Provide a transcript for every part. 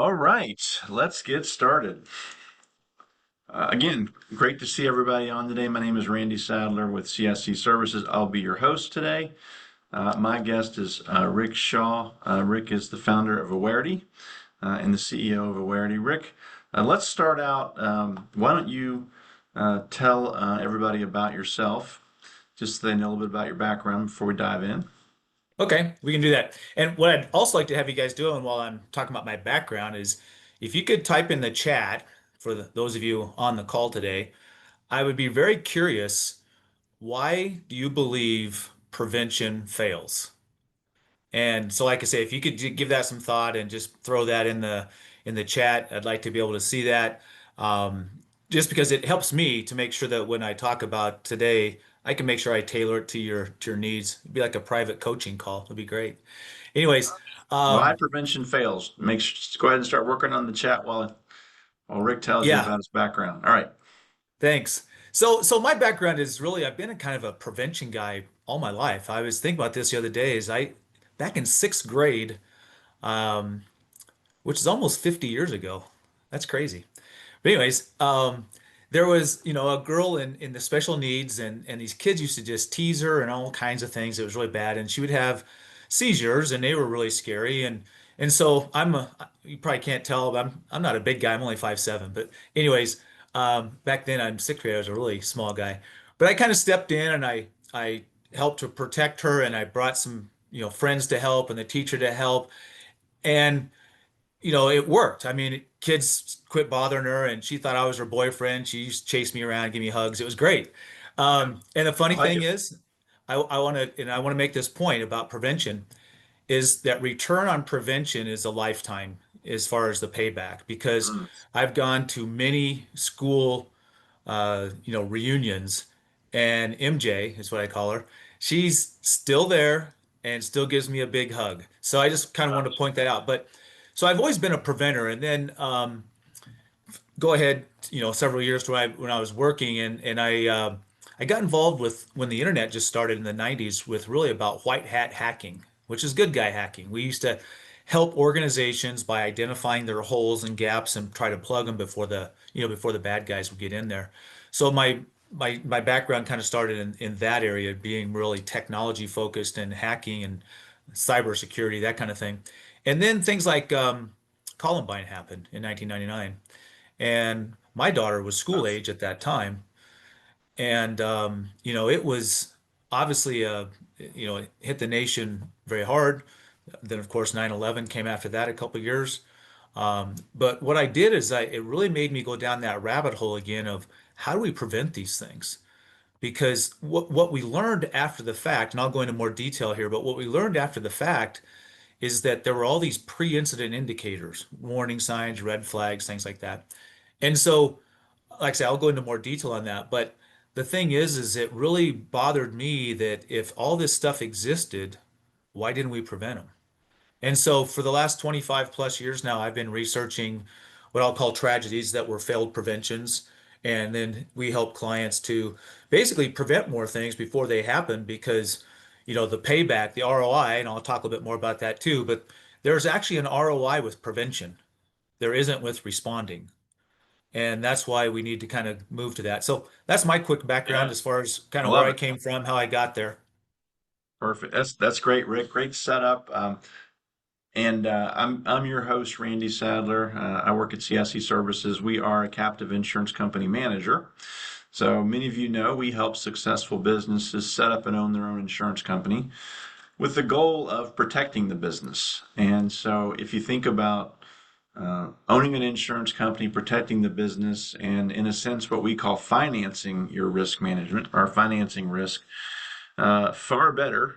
All right, let's get started. Again, great to see everybody on today. My name is Randy Sadler with CSC Services. I'll be your host today. My guest is Rick Shaw. Rick is the founder of Awareity and the CEO of Awareity. Rick, let's start out. Why don't you tell everybody about yourself, just so they know a little bit about your background before we dive in. Okay, we can do that. And what I'd also like to have you guys doing while I'm talking about my background is if you could type in the chat for those of you on the call today, I would be very curious, why do you believe prevention fails? And so, like I say, if you could give that some thought and just throw that in the chat, I'd like to be able to see that. Um, just because it helps me to make sure that when I talk about today, I can make sure I tailor it to your needs. It'd be like a private coaching call. It'd be great. Anyways, Why um, prevention fails? Go ahead and start working on the chat while Rick tells you yeah, about his background. All right. thanks. So my background is really I've been a kind of a prevention guy all my life. I was thinking about this the other day. Is I back in sixth grade, um, which is almost 50 years ago. That's crazy. But anyways, there was, a girl in the special needs and these kids used to just tease her and all kinds of things. It was really bad. And she would have seizures and they were really scary. And so you probably can't tell, but I'm not a big guy. I'm only 5'7". But anyways, back then I'm sixth grade. I was a really small guy. But I kind of stepped in and I helped to protect her and I brought some, friends to help and the teacher to help. And it worked. I mean, kids quit bothering her, and she thought I was her boyfriend. She used to chase me around, give me hugs. It was great. And the I funny like thing it. is, I want to make this point about prevention is that return on prevention is a lifetime as far as the payback because Mm. I've gone to many school reunions, and MJ is what I call her. She's still there and still gives me a big hug. So I just kind of wanted to point that out. But so I've always been a preventer, and then go ahead, several years when I was working, and I got involved with when the internet just started in the 90s with really about white hat hacking, which is good guy hacking. We used to help organizations by identifying their holes and gaps and try to plug them before the bad guys would get in there. So my background kind of started in that area, being really technology focused and hacking and cybersecurity, that kind of thing. And then things like Columbine happened in 1999, and my daughter was school age at that time, and it was obviously it hit the nation very hard. Then of course 9/11 came after that a couple of years. But what I did is it really made me go down that rabbit hole again of how do we prevent these things? Because what we learned after the fact, and I'll go into more detail here, but what we learned after the fact is that there were all these pre-incident indicators, warning signs, red flags, things like that. And so, like I said, I'll go into more detail on that. But the thing is it really bothered me that if all this stuff existed, why didn't we prevent them? And so for the last 25 plus years now, I've been researching what I'll call tragedies that were failed preventions. And then we help clients to basically prevent more things before they happen because, the payback, the ROI, and I'll talk a bit more about that too, but there's actually an ROI with prevention. There isn't with responding. And that's why we need to kind of move to that. So that's my quick background Yeah, as far as kind I of where love I it. came from, how I got there. Perfect. That's great, Rick. Great setup. And I'm your host, Randy Sadler. I work at CSE Services. We are a captive insurance company manager. So many of you know we help successful businesses set up and own their own insurance company with the goal of protecting the business. And so if you think about owning an insurance company, protecting the business, and in a sense, what we call financing your risk management or financing risk, far better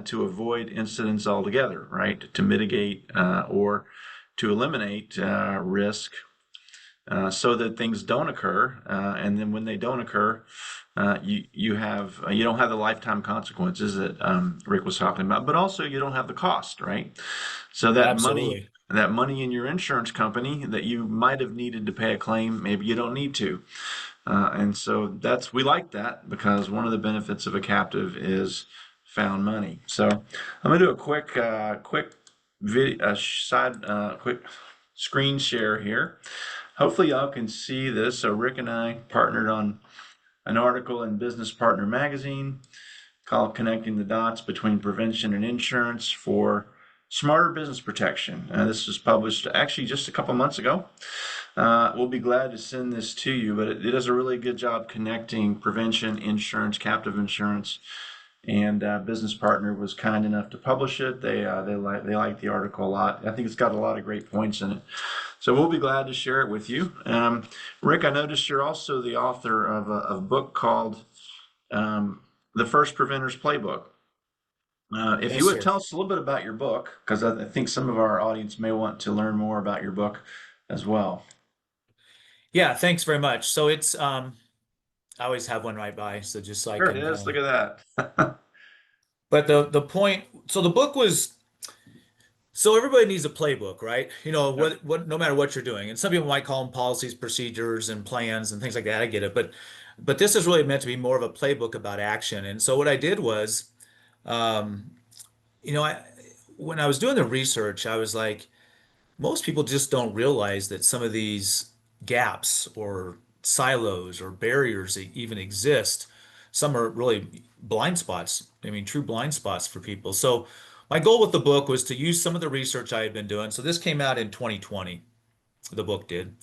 to avoid incidents altogether, right? To mitigate or to eliminate risk so that things don't occur, and then when they don't occur, you don't have the lifetime consequences that Rick was talking about, but also you don't have the cost, right? So Absolutely. that money in your insurance company that you might have needed to pay a claim, maybe you don't need to. And so we like that because one of the benefits of a captive is found money. So I'm gonna do a quick, quick video, quick screen share here. Hopefully, y'all can see this. So, Rick and I partnered on an article in Business Partner Magazine called Connecting the Dots Between Prevention and Insurance for Smarter Business Protection. This was published actually just a couple months ago. We'll be glad to send this to you, but it does a really good job connecting prevention, insurance, captive insurance, and Business Partner was kind enough to publish it. They like the article a lot. I think it's got a lot of great points in it. So we'll be glad to share it with you. Rick, I noticed you're also the author of a book called The First Preventer's Playbook. If you Yes, would sir. tell us a little bit about your book, because I think some of our audience may want to learn more about your book as well. Yeah, thanks very much. So it's I always have one right by, so just so I There it can is. Look at that. but the point, so the book was, so everybody needs a playbook, right? You know, Yep. what no matter what you're doing. And some people might call them policies, procedures, and plans and things like that. I get it. But this is really meant to be more of a playbook about action. And so what I did was, um, you know, when I was doing the research, I was like, most people just don't realize that some of these gaps or silos or barriers that even exist. Some are really blind spots. I mean, true blind spots for people. So my goal with the book was to use some of the research I had been doing. So this came out in 2020, the book did.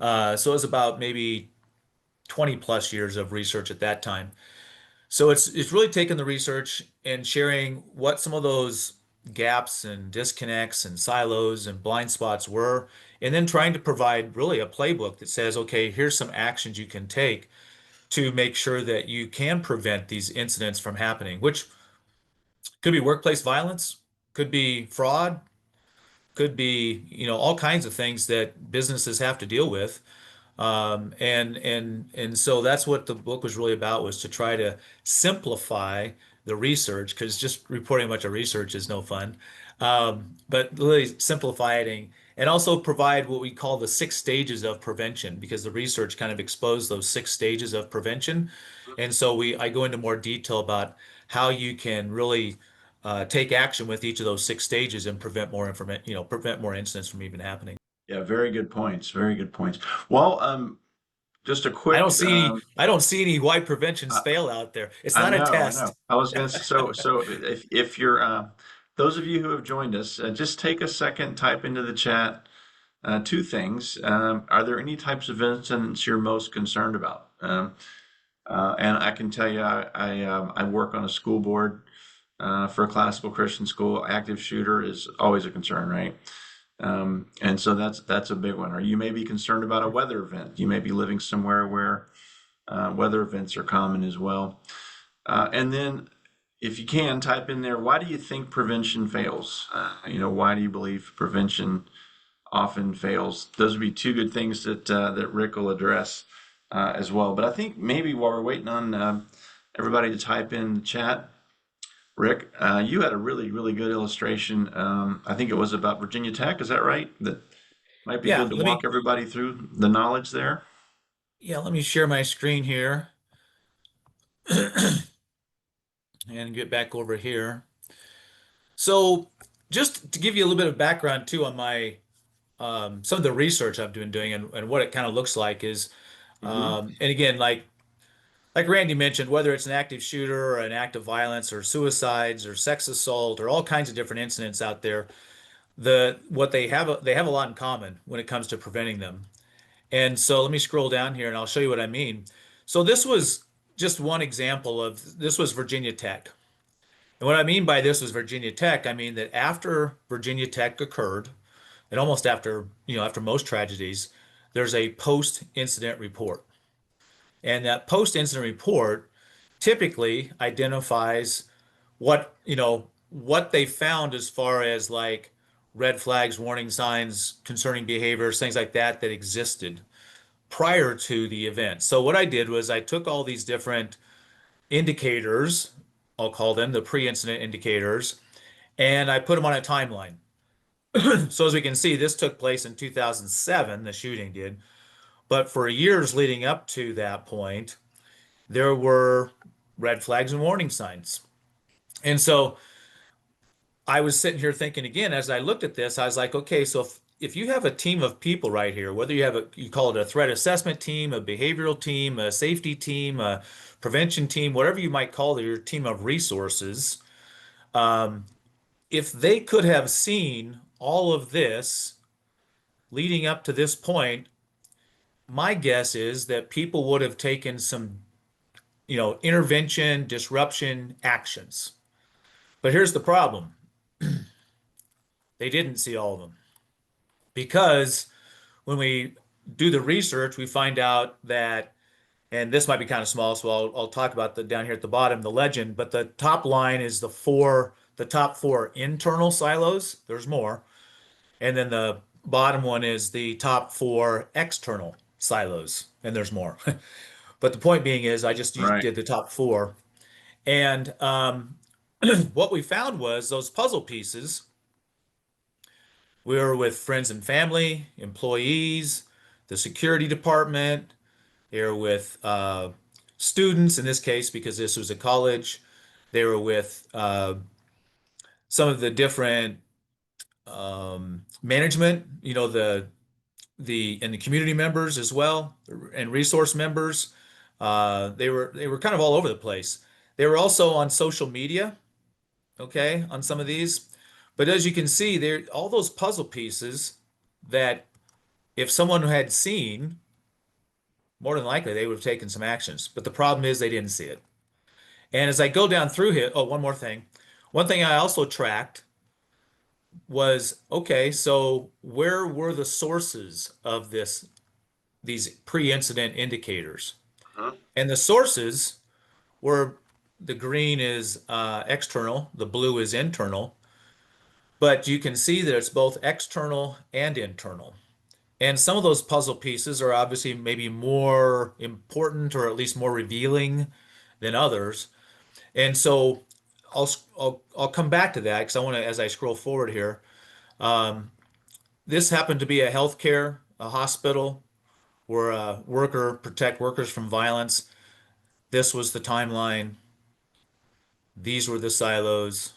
So it was about maybe 20 plus years of research at that time. So it's really taking the research and sharing what some of those gaps and disconnects and silos and blind spots were, and then trying to provide really a playbook that says, okay, here's some actions you can take to make sure that you can prevent these incidents from happening, which could be workplace violence, could be fraud, could be, all kinds of things that businesses have to deal with. And so that's what the book was really about, was to try to simplify the research, because just reporting a bunch of research is no fun. But really simplify it, and also provide what we call the 6 stages of prevention, because the research kind of exposed those 6 stages of prevention. And so I go into more detail about how you can really take action with each of those 6 stages and prevent more incidents from even happening. Yeah, very good points. Very good points. Well, just a quick. I don't see any why preventions fail out there. It's I not a know, I know. test. I was going to so if you're those of you who have joined us, just take a second, type into the chat two things. Are there any types of incidents you're most concerned about? And I can tell you, I work on a school board for a classical Christian school. Active shooter is always a concern, right? And so that's a big one. Or you may be concerned about a weather event. You may be living somewhere where weather events are common as well. And then, if you can, type in there, why do you think prevention fails? Why do you believe prevention often fails? Those would be two good things that Rick will address as well. But I think maybe while we're waiting on everybody to type in the chat, Rick, you had a really, really good illustration. I think it was about Virginia Tech. Is that right? That might be Yeah, good to walk everybody through the knowledge there. let me share my screen here and get back over here. So just to give you a little bit of background too on my some of the research I've been doing, and what it kind of looks like is, Hmm. and again, like Randy mentioned, whether it's an active shooter or an act of violence or suicides or sex assault or all kinds of different incidents out there, what they have a lot in common when it comes to preventing them. And so let me scroll down here and I'll show you what I mean. So this was just one example of, this was Virginia Tech. And what I mean by this was Virginia Tech, I mean that after Virginia Tech occurred, and almost after most tragedies, there's a post-incident report. And that post-incident report typically identifies what they found as far as like red flags, warning signs, concerning behaviors, things like that that existed prior to the event. So what I did was I took all these different indicators, I'll call them the pre-incident indicators, and I put them on a timeline. So as we can see, this took place in 2007, the shooting did. But for years leading up to that point, there were red flags and warning signs. And so I was sitting here thinking again, as I looked at this, I was like, okay, so if you have a team of people right here, whether you have you call it a threat assessment team, a behavioral team, a safety team, a prevention team, whatever you might call it, your team of resources, um, if they could have seen all of this leading up to this point, my guess is that people would have taken some, intervention, disruption actions. But here's the problem. They didn't see all of them because when we do the research, we find out that, and this might be kind of small, so I'll talk about the down here at the bottom, the legend, but the top line is the top four internal silos. There's more. And then the bottom one is the top four external silos, and there's more. But the point being is, I just Right. did the top four. And what we found was those puzzle pieces. We were with friends and family, employees, the security department. They were with students in this case because this was a college. They were with some of the different management, the community members as well, and resource members. They were kind of all over the place. They were also on social media, okay, on some of these. But as you can see, there all those puzzle pieces that if someone had seen, more than likely they would have taken some actions. But the problem is they didn't see it. And as I go down through here, oh, one more thing. One thing I also tracked was, okay, so where were the sources of these pre-incident indicators? Uh-huh. And the sources were the green is external, the blue is internal, but you can see that it's both external and internal. And some of those puzzle pieces are obviously maybe more important or at least more revealing than others. And so I'll come back to that because I want to, as I scroll forward here, this happened to be a hospital where a worker protect workers from violence. This was the timeline. These were the silos.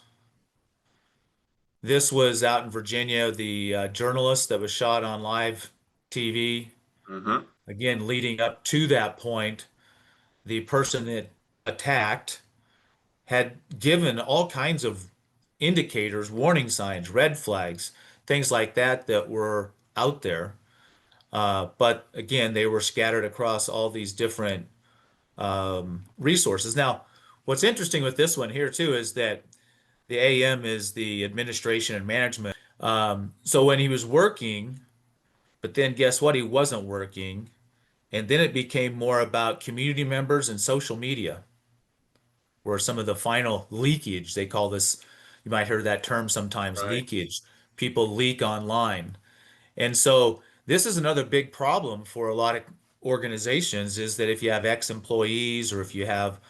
This was out in Virginia, the journalist that was shot on live TV. Mm-hmm. Again, leading up to that point, the person that attacked had given all kinds of indicators, warning signs, red flags, things like that that were out there. But again, they were scattered across all these different resources. Now, what's interesting with this one here too is that the AM is the administration and management. So when he was working, but then guess what? He wasn't working. And then it became more about community members and social media, where some of the final leakage, they call this, you might hear that term sometimes, Right. leakage. People leak online. And so this is another big problem for a lot of organizations is that if you have ex-employees or if you have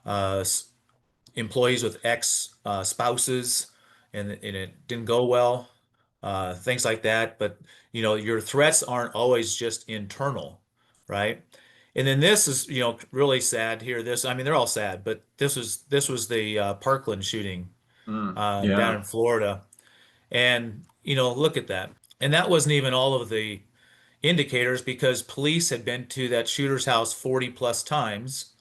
uh, employees with ex-spouses and it didn't go well, things like that. But your threats aren't always just internal, right? And then this is, really sad here. I mean, they're all sad, but this was the Parkland shooting Mm. down Yeah. in Florida. And, look at that. And that wasn't even all of the indicators because police had been to that shooter's house 40 plus times,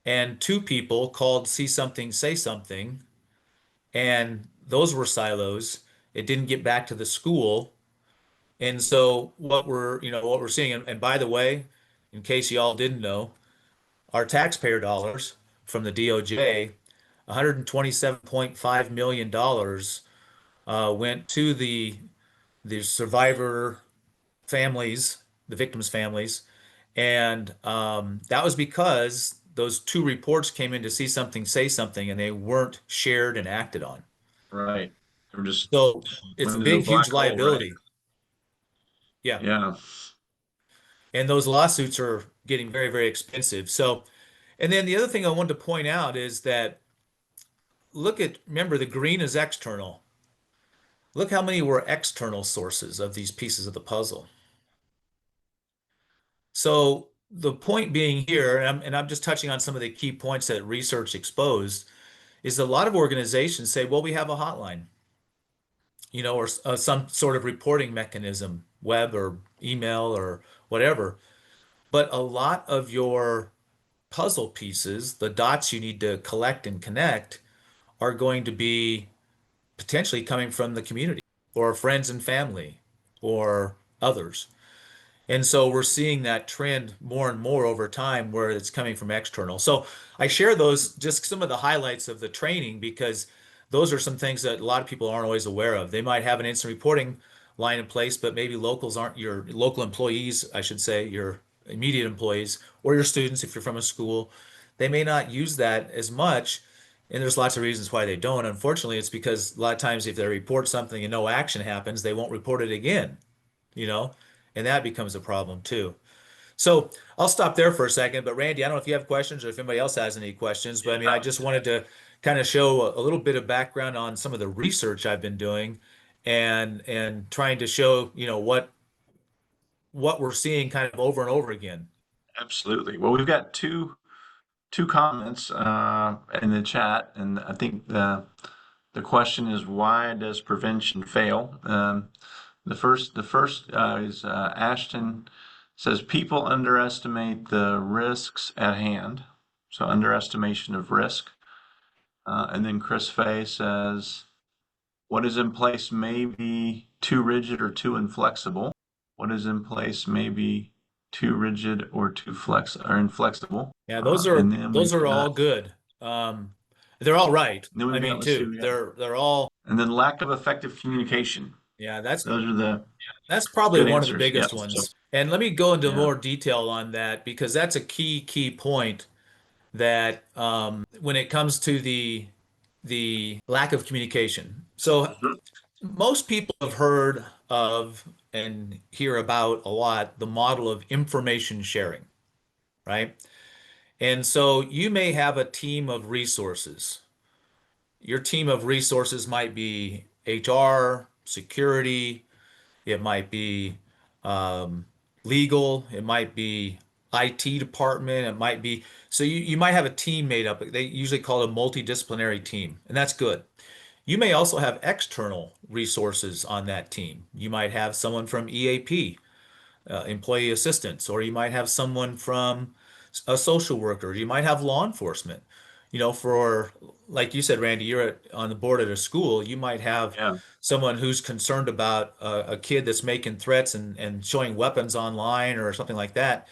and two people called see something, say something, and those were silos. It didn't get back to the school. And so what we're seeing, and by the way, in case y'all didn't know, our taxpayer dollars from the DOJ, $127.5 million went to the survivor families, the victims' families, and that was because those two reports came in to see something, say something, and they weren't shared and acted on. Right. They're just So it's a went into a big, huge black hole, right? liability. Yeah. Yeah. And those lawsuits are getting very, very expensive. So, and then the other thing I wanted to point out is that remember, the green is external. Look how many were external sources of these pieces of the puzzle. So the point being here, and I'm just touching on some of the key points that research exposed, is a lot of organizations say, well, we have a hotline. or some sort of reporting mechanism, web or email or whatever. But a lot of your puzzle pieces, the dots you need to collect and connect, are going to be potentially coming from the community or friends and family or others. And so we're seeing that trend more and more over time where it's coming from external. So I share those, just some of the highlights of the training, because those are some things that a lot of people aren't always aware of. They might have an instant reporting line in place, but maybe locals aren't, your local employees, I should say, your immediate employees or your students, if you're from a school, they may not use that as much. And there's lots of reasons why they don't. Unfortunately, it's because a lot of times if they report something and no action happens, they won't report it again, you know, and that becomes a problem too. So I'll stop there for a second. But Randy, I don't know if you have questions or if anybody else has any questions, but I mean, I just wanted to kind of show a little bit of background on some of the research I've been doing and trying to show, what we're seeing kind of over and over again. Absolutely. Well, we've got two comments in the chat, and I think the question is, why does prevention fail? The first is Ashton says people underestimate the risks at hand, so underestimation of risk. And then Chris Fay says, what is in place may be too rigid or too inflexible. What is in place may be too rigid or too flex or inflexible. Yeah, those And are then those we've are got all good. Um, they're all right. then I we've got mean, let's see, too. we got They're all, and then lack of effective communication. yeah, that's Those are the That's probably good one of the answers. biggest Yes. So ones. And let me go into yeah. more detail on that because that's a key point that when it comes to the lack of communication. So Mhm. most people have heard of and hear about a lot the model of information sharing, right? And so you may have a team of resources. Your team of resources might be HR, security, it might be um, legal. It might be IT department. It might be, so you might have a team made up. They usually call it a multidisciplinary team, and that's good. You may also have external resources on that team. You might have someone from EAP, employee assistance, or you might have someone from a social worker. You might have law enforcement. For like you said, Randy, you're on the board at a school. You might have Yeah. someone who's concerned about a kid that's making threats and showing weapons online or something like that.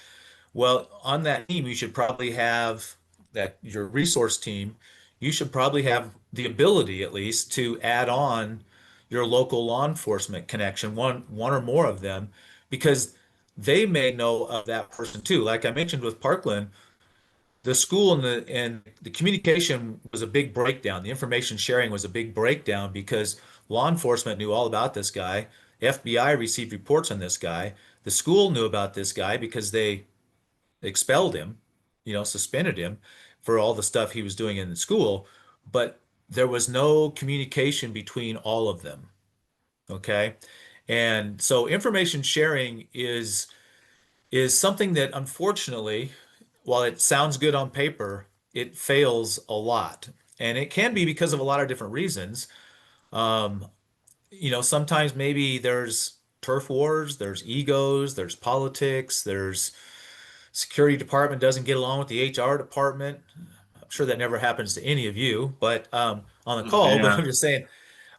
Well, on that team, you should probably have that your resource team. You should probably have the ability, at least, to add on your local law enforcement connection, one or more of them, because they may know of that person too. Like I mentioned with Parkland, the school and the communication was a big breakdown. The information sharing was a big breakdown because law enforcement knew all about this guy. FBI received reports on this guy. The school knew about this guy because they expelled him, suspended him for all the stuff he was doing in the school, but there was no communication between all of them. Okay. And so information sharing is something that unfortunately, while it sounds good on paper, it fails a lot. And it can be because of a lot of different reasons. Um, Sometimes maybe there's turf wars, there's egos, there's politics, there's security department doesn't get along with the HR department. I'm sure that never happens to any of you, but on the call, but Yeah. I'm just saying,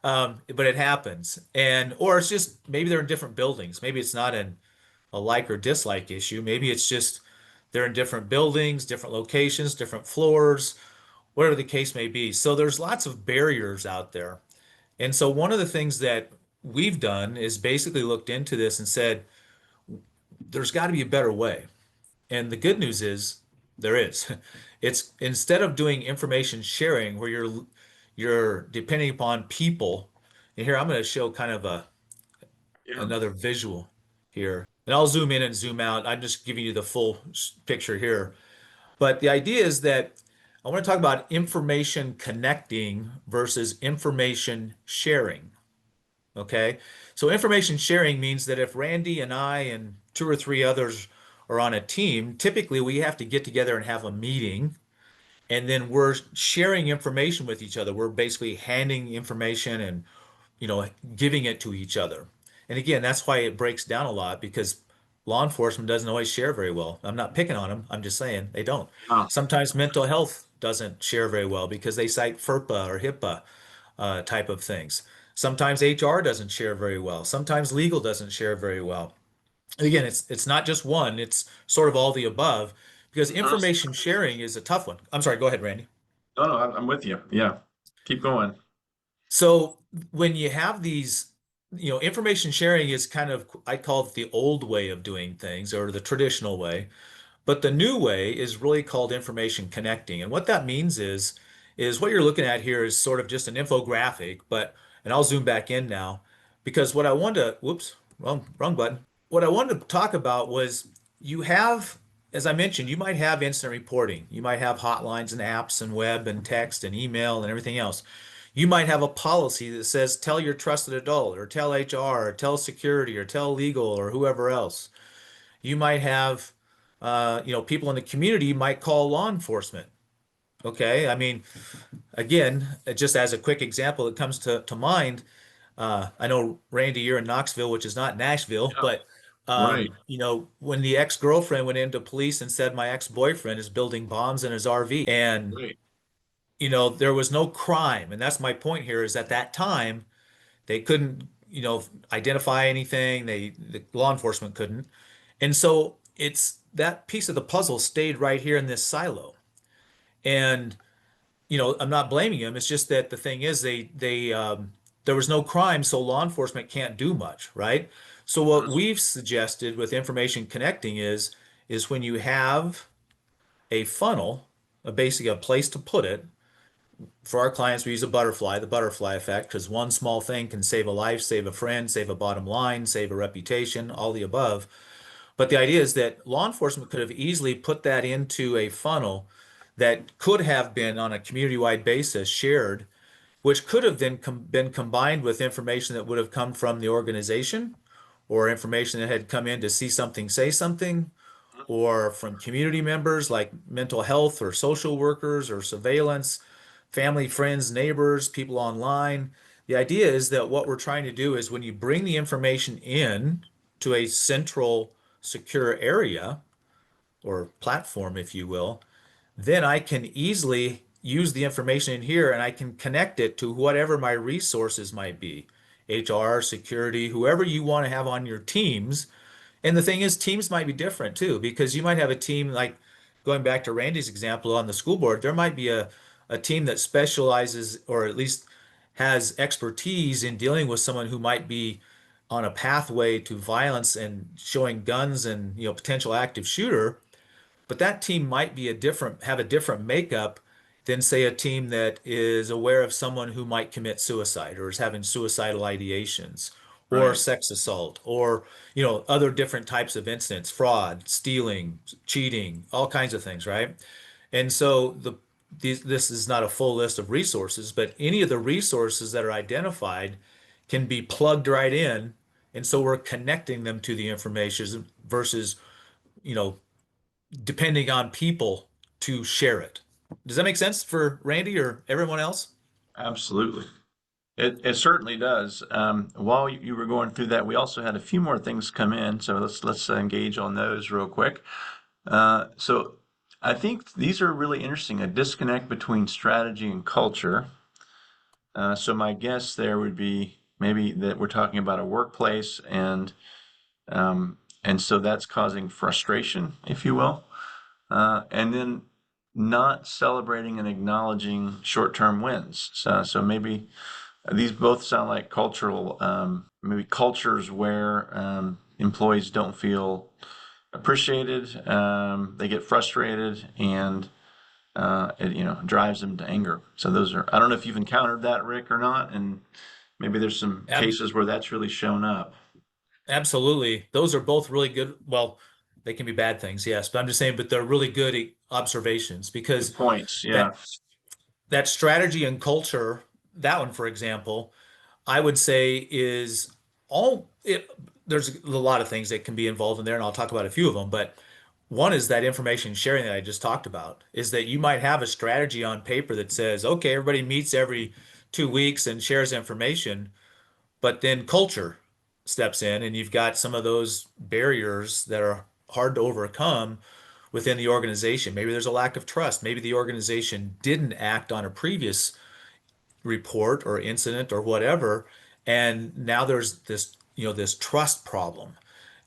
but it happens. Or it's just maybe they're in different buildings. Maybe it's not a like or dislike issue. Maybe it's just they're in different buildings, different locations, different floors, whatever the case may be. So there's lots of barriers out there. And so one of the things that we've done is basically looked into this and said, there's got to be a better way. And the good news is there is. It's instead of doing information sharing where you're depending upon people. And here I'm going to show kind of Yeah. another visual here. And I'll zoom in and zoom out. I'm just giving you the full picture here. But the idea is that I want to talk about information connecting versus information sharing. Okay. So information sharing means that if Randy and I and two or three others are on a team, typically we have to get together and have a meeting, and then we're sharing information with each other. We're basically handing information and you know, giving it to each other. And again, that's why it breaks down a lot because law enforcement doesn't always share very well. I'm not picking on them. I'm just saying they don't. Oh, Sometimes mental health doesn't share very well because they cite FERPA or HIPAA type of things. Sometimes HR doesn't share very well. Sometimes legal doesn't share very well. Again, it's not just one, it's sort of all the above because mhm. information sharing is a tough one. I'm sorry, go ahead, Randy. No, no, I'm with you. Yeah. Keep going. So when you have these, you know, information sharing is kind of, I call it the old way of doing things or the traditional way. But the new way is really called information connecting. And what that means is what you're looking at here is sort of just an infographic, but, and I'll zoom back in now because what I wanted to, whoops, wrong button. What I wanted to talk about was you have, as I mentioned, you might have instant reporting. You might have hotlines and apps and web and text and email and everything else. You might have a policy that says tell your trusted adult or tell HR or tell security or tell legal or whoever else. You might have, you know, people in the community might call law enforcement. Okay. I mean, again, just as a quick example that comes to mind, I know, Randy, you're in Knoxville, which is not Nashville, Yeah. but, Right. you know, when the ex-girlfriend went into police and said my ex-boyfriend is building bombs in his RV, and, Right. you know, there was no crime. And that's my point here is at that time, they couldn't, you know, identify anything. The law enforcement couldn't. And so it's that piece of the puzzle stayed right here in this silo. And, you know, I'm not blaming them. It's just that the thing is there was no crime, so law enforcement can't do much, right? So what Mhm. we've suggested with information connecting is when you have a funnel, basically a place to put it. For our clients, we use the butterfly effect, because one small thing can save a life, save a friend, save a bottom line, save a reputation, all the above. But the idea is that law enforcement could have easily put that into a funnel that could have been on a community-wide basis shared, which could have then been combined with information that would have come from the organization or information that had come in to see something, say something, or from community members like mental health or social workers or surveillance, family, friends, neighbors, people online. The idea is that what we're trying to do is when you bring the information in to a central secure area or platform, if you will, then I can easily use the information in here and I can connect it to whatever my resources might be. HR, security, whoever you want to have on your teams. And the thing is, teams might be different too, because you might have a team like going back to Randy's example on the school board, there might be a team that specializes or at least has expertise in dealing with someone who might be on a pathway to violence and showing guns and, you know, potential active shooter. But that team might be have a different makeup than, say, a team that is aware of someone who might commit suicide or is having suicidal ideations or Right. sex assault or, you know, other different types of incidents, fraud, stealing, cheating, all kinds of things, right? And so this is not a full list of resources, but any of the resources that are identified can be plugged right in. And so we're connecting them to the information versus, you know, depending on people to share it. Does that make sense for Randy or everyone else? Absolutely. It certainly does. While you were going through that, we also had a few more things come in, so let's engage on those real quick. So I think these are really interesting. A disconnect between strategy and culture. So my guess there would be maybe that we're talking about a workplace, and so that's causing frustration, if you will, and then not celebrating and acknowledging short-term wins. So maybe these both sound like cultural, maybe cultures where employees don't feel appreciated, they get frustrated, and it drives them to anger. So those are, I don't know if you've encountered that, Rick, or not, and maybe there's some Ab cases where that's really shown up. Absolutely. Those are both really good. Well, they can be bad things, yes, but I'm just saying, but they're really good observations Good because points. Yeah. that that strategy and culture, that one, for example, I would say is all it. There's a lot of things that can be involved in there, and I'll talk about a few of them. But one is that information sharing that I just talked about, is that you might have a strategy on paper that says, okay, everybody meets every 2 weeks and shares information. But then culture steps in, and you've got some of those barriers that are hard to overcome within the organization. Maybe there's a lack of trust. Maybe the organization didn't act on a previous report or incident or whatever, and now there's this, this trust problem.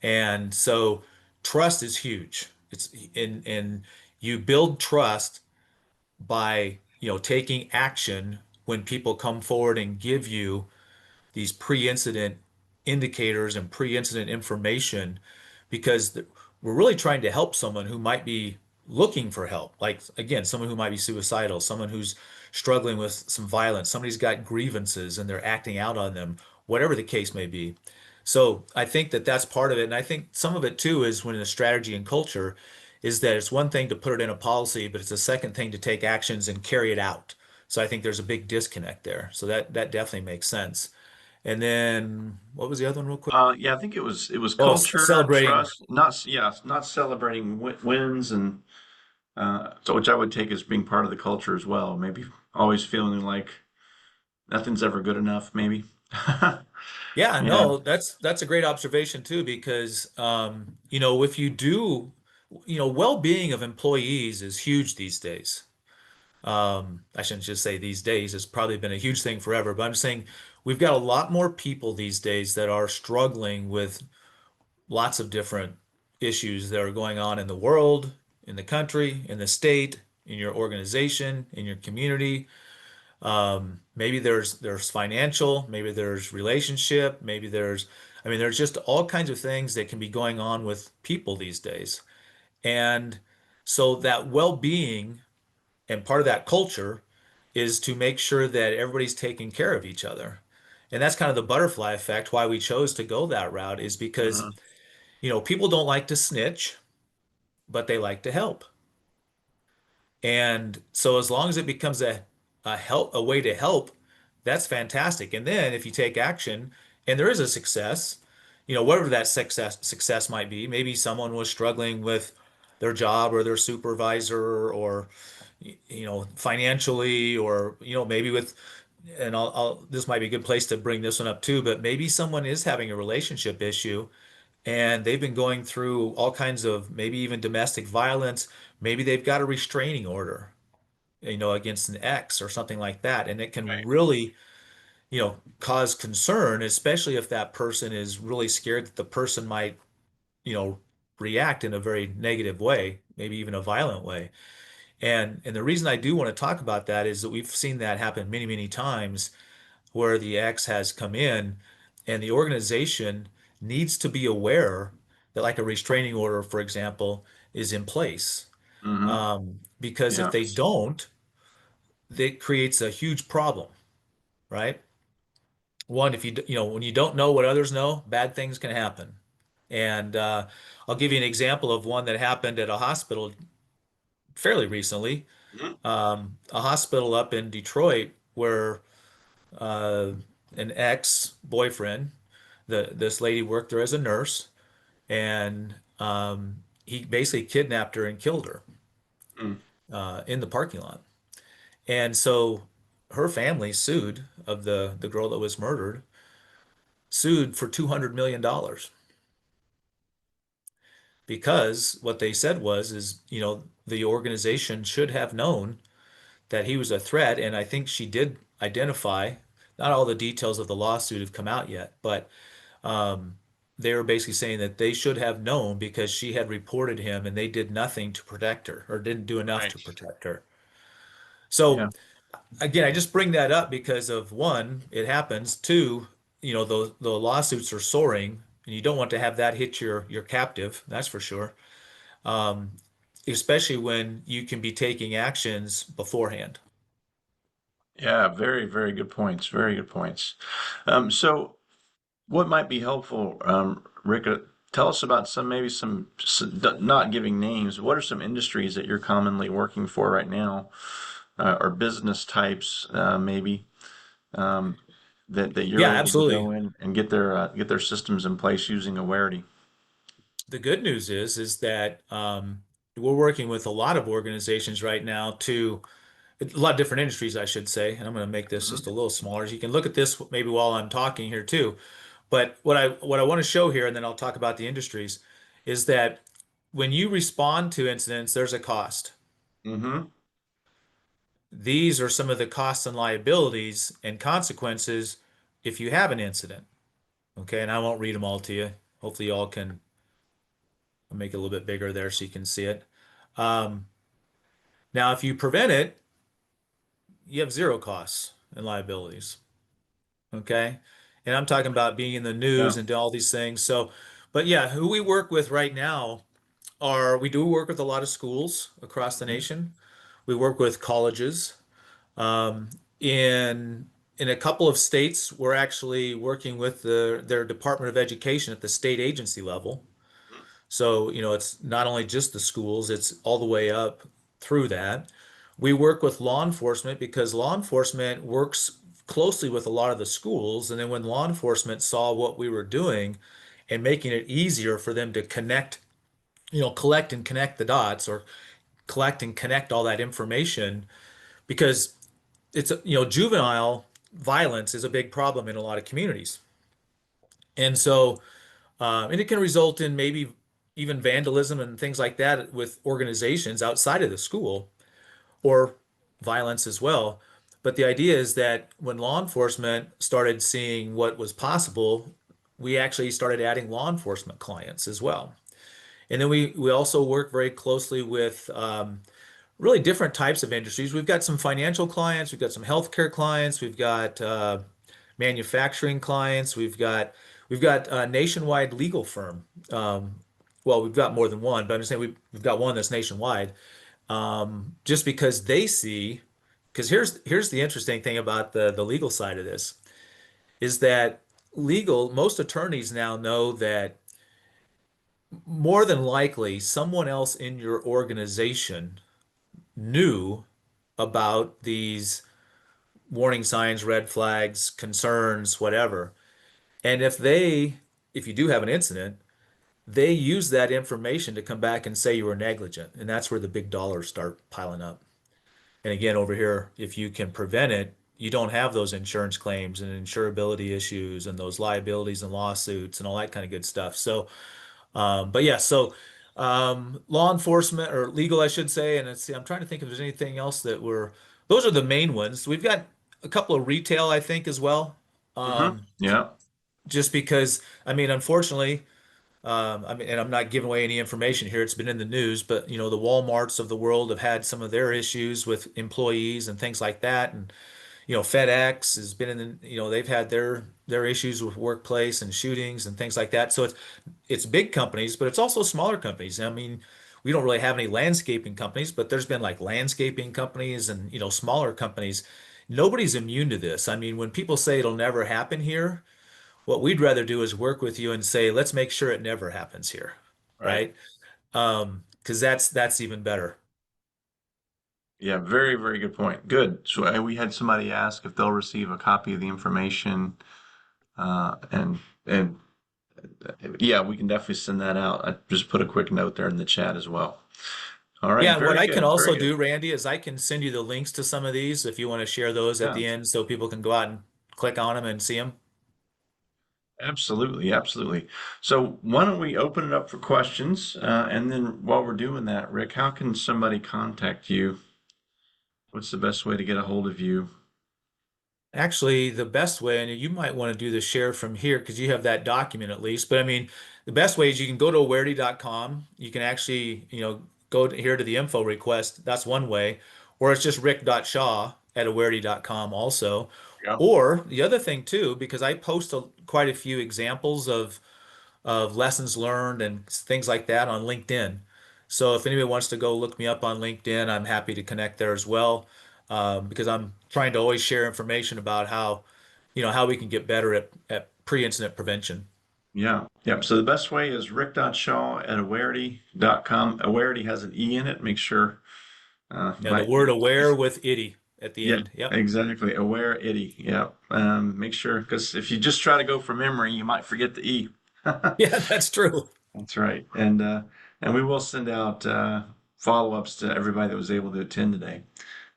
And so trust is huge. It's in you build trust by, taking action when people come forward and give you these pre-incident indicators and pre-incident information, because we're really trying to help someone who might be looking for help. Like, again, someone who might be suicidal, someone who's struggling with some violence, somebody's got grievances and they're acting out on them, whatever the case may be. So I think that that's part of it. And I think some of it too is when the strategy and culture is that it's one thing to put it in a policy, but it's a second thing to take actions and carry it out. So I think there's a big disconnect there. So that definitely makes sense. And then what was the other one real quick? Yeah, I think it was Oh, culture, celebrating. trust, not celebrating wins, and so which I would take as being part of the culture as well. Maybe always feeling like nothing's ever good enough, maybe. Yeah, Yeah. no, that's a great observation too, because if you do, well-being of employees is huge these days. I shouldn't just say these days, it's probably been a huge thing forever, but I'm saying we've got a lot more people these days that are struggling with lots of different issues that are going on in the world, in the country, in the state, in your organization, in your community. Maybe there's financial, maybe there's relationship, maybe there's just all kinds of things that can be going on with people these days. And so that well-being and part of that culture is to make sure that everybody's taking care of each other. And that's kind of the butterfly effect. Why we chose to go that route is because, Uh-huh. people don't like to snitch, but they like to help. And so as long as it becomes a way to help, that's fantastic. And then if you take action and there is a success, whatever that success might be, maybe someone was struggling with their job or their supervisor, or financially, or maybe with, and this might be a good place to bring this one up too, but maybe someone is having a relationship issue and they've been going through all kinds of, maybe even domestic violence. Maybe they've got a restraining order, against an ex or something like that. And it can Right. really, cause concern, especially if that person is really scared that the person might, you know, react in a very negative way, maybe even a violent way. And the reason I do want to talk about that is that we've seen that happen many, many times where the ex has come in and the organization needs to be aware that, like, a restraining order, for example, is in place. Hmm. Because if Yeah. they don't, it creates a huge problem, right? One, if when you don't know what others know, bad things can happen. And I'll give you an example of one that happened at a hospital fairly recently. Mhm. A hospital up in Detroit where uh, an ex-boyfriend, this lady worked there as a nurse, and he basically kidnapped her and killed her Mm. in the parking lot. And so her family sued, of the girl that was murdered, sued for $200 million, because what they said was, is, the organization should have known that he was a threat. And I think she did identify, not all the details of the lawsuit have come out yet, but um, they were basically saying that they should have known because she had reported him and they did nothing to protect her, or didn't do enough Right. to protect her. Yeah. So again, I just bring that up because of, one, it happens. Two, the lawsuits are soaring, and you don't want to have that hit your captive, that's for sure. Um, Especially when you can be taking actions beforehand. Yeah. Very, very good points. Very good points. So what might be helpful, Rick? Tell us about not giving names. What are some industries that you're commonly working for right now, or business types, maybe, um, that you're Yeah, able to absolutely. go in and get their systems in place using Awareity? The good news is that we're working with a lot of organizations right now to a lot of different industries, I should say. And I'm going to make this just Mhm. a little smaller. So you can look at this maybe while I'm talking here too. But what I want to show here, and then I'll talk about the industries, is that when you respond to incidents, there's a cost. Hmm. These are some of the costs and liabilities and consequences if you have an incident. Okay, and I won't read them all to you. Hopefully, you all can make it a little bit bigger there so you can see it. Um, Now, if you prevent it, you have zero costs and liabilities. Okay, and I'm talking about being in the news Yeah. and all these things. So, but yeah, who we work with right now are we do work with a lot of schools across the Mhm. nation. We work with colleges. Um, in a couple of states, we're actually working with their Department of Education at the state agency level. So, it's not only just the schools, it's all the way up through that. We work with law enforcement because law enforcement works closely with a lot of the schools. And then when law enforcement saw what we were doing and making it easier for them to connect, collect and connect the dots or collect and connect all that information, because juvenile violence is a big problem in a lot of communities. And so, and it can result in maybe even vandalism and things like that with organizations outside of the school or violence as well. But the idea is that when law enforcement started seeing what was possible, we actually started adding law enforcement clients as well. And then we also work very closely with really different types of industries. We've got some financial clients, we've got some healthcare clients, we've got manufacturing clients, we've got a nationwide legal firm. Well, we've got more than one, but I'm just saying we've got one that's nationwide. Just because they see, because here's the interesting thing about the legal side of this is that most attorneys now know that more than likely someone else in your organization knew about these warning signs, red flags, concerns, whatever. And if you do have an incident, they use that information to come back and say you were negligent. And that's where the big dollars start piling up. And again, over here, if you can prevent it, you don't have those insurance claims and insurability issues and those liabilities and lawsuits and all that kind of good stuff. So, but yeah, so law enforcement or legal, I should say, and I'm trying to think if there's anything else those are the main ones. We've got a couple of retail, I think, as well. Hmm. Um, Yeah. just because, I mean, unfortunately, and I'm not giving away any information here. It's been in the news, but the Walmarts of the world have had some of their issues with employees and things like that, and FedEx has been they've had their issues with workplace and shootings and things like that. So it's big companies, but it's also smaller companies. I mean, we don't really have any landscaping companies, but there's been like landscaping companies and smaller companies. Nobody's immune to this. I mean, when people say it'll never happen here, what we'd rather do is work with you and say, let's make sure it never happens here, Right. right? Because that's even better. Yeah. Very, very good point. Good. So we had somebody ask if they'll receive a copy of the information, and yeah, we can definitely send that out. I just put a quick note there in the chat as well. All right. Yeah, and what Very I can good. Very also good. do, Randy, is I can send you the links to some of these if you want to share those at Yeah. the end so people can go out and click on them and see them. Absolutely. Absolutely. So why don't we open it up for questions? And then while we're doing that, Rick, how can somebody contact you? What's the best way to get a hold of you? Actually, the best way, and you might want to do the share from here because you have that document at least. But I mean, the best way is you can go to awareity.com. You can actually, here to the info request. That's one way. Or it's just rick.shaw@awareity.com also. Yeah. Or the other thing too, because I post quite a few examples of lessons learned and things like that on LinkedIn. So if anybody wants to go look me up on LinkedIn, I'm happy to connect there as well, because I'm trying to always share information about how we can get better at pre-incident prevention. Yeah. Yeah. So the best way is rick.shaw@awareity.com. Awareity has an E in it. Make sure And the might word aware with itty at the yeah, end. Yep. exactly. Awareity. Yeah. Make sure because if you just try to go from memory, you might forget the E. Yeah, that's true. That's right. And we will send out follow-ups to everybody that was able to attend today.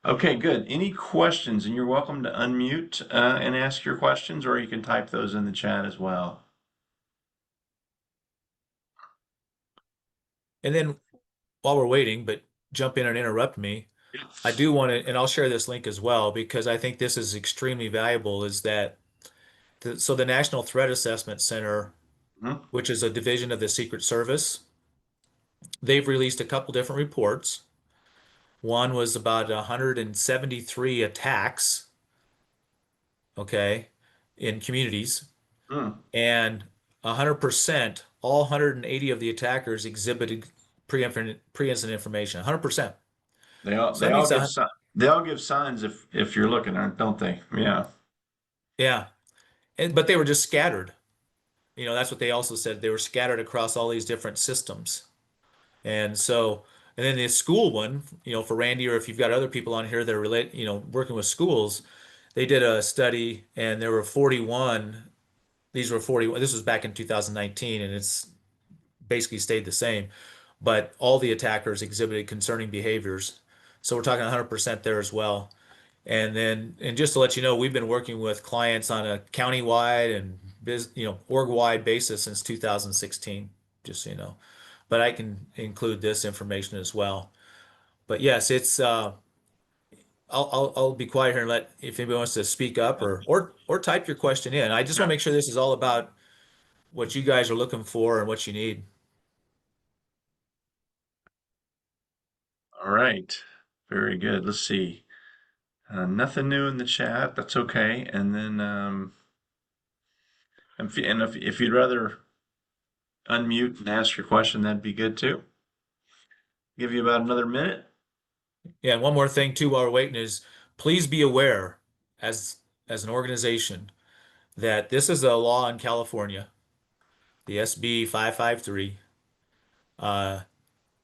Okay, good. Any questions? And you're welcome to unmute and ask your questions, or you can type those in the chat as well. And then while we're waiting, but jump in and interrupt me, I do want to, and I'll share this link as well because I think this is extremely valuable, is that so the National Threat Assessment Center, Mhm. which is a division of the Secret Service, they've released a couple different reports. One was about 173 attacks, okay, in communities, Mm. and 100%, all 180 of the attackers exhibited pre-incident information, 100%. They all So they that all means, give they all give signs if you're looking, don't they? Yeah. yeah, but they were just scattered. That's what they also said. They were scattered across all these different systems. And so, and then the school one, for Randy, or if you've got other people on here that are working with schools, they did a study and there were 41. These were 41. This was back in 2019 and it's basically stayed the same. But all the attackers exhibited concerning behaviors. So we're talking 100% there as well. And then, and just to let you know, we've been working with clients on a county-wide and org-wide basis since 2016, just so you know. But I can include this information as well. But yes, it's I'll be quiet here and let if anybody wants to speak up or type your question in. I just want Yeah. to make sure this is all about what you guys are looking for and what you need. All right. Very good. Let's see. Nothing new in the chat. That's okay. And then, if you'd rather unmute and ask your question, that'd be good too. Give you about another minute. Yeah, and one more thing too while we're waiting is please be aware as as an organization that this is a law in California, the SB 553. Uh,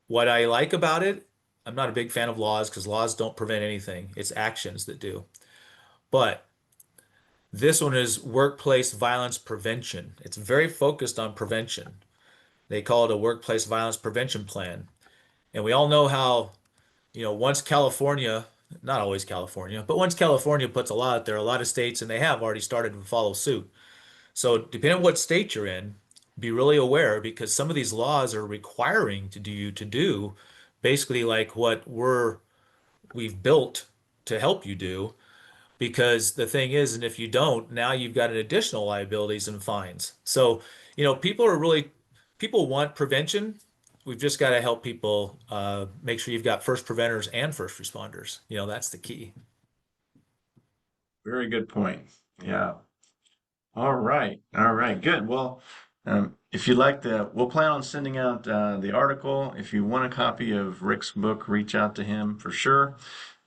what I like about it, I'm not a big fan of laws because laws don't prevent anything. It's actions that do. But this one is workplace violence prevention. It's very focused on prevention. They call it a workplace violence prevention plan. And we all know how, once California, not always California, but once California puts a law out there, a lot of states, and they have already started to follow suit. So depending on what state you're in, be really aware because some of these laws are requiring you to do basically like what we've built to help you do. Because the thing is, and if you don't, now you've got an additional liabilities and fines. So, people want prevention. We've just got to help people make sure you've got first preventers and first responders. That's the key. Very good point. Yeah. All right. All right. Good. Well, if you like we'll plan on sending out the article. If you want a copy of Rick's book, reach out to him for sure.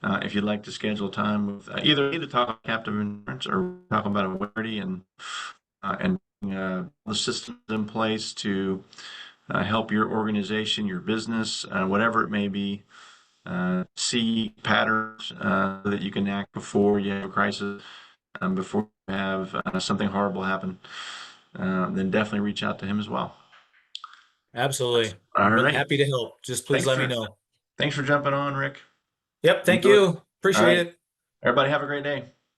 If you'd like to schedule time with either me to talk about captive insurance or talk about Awareity and the systems in place to help your organization, your business, whatever it may be, see patterns that you can act before you have a crisis, before you have something horrible happen, then definitely reach out to him as well. Absolutely. All right. Happy to help. Just please Thanks let me for know. thanks for jumping on, Rick. Yep. Thank Enjoy. you. All Appreciate right. it. Everybody have a great day.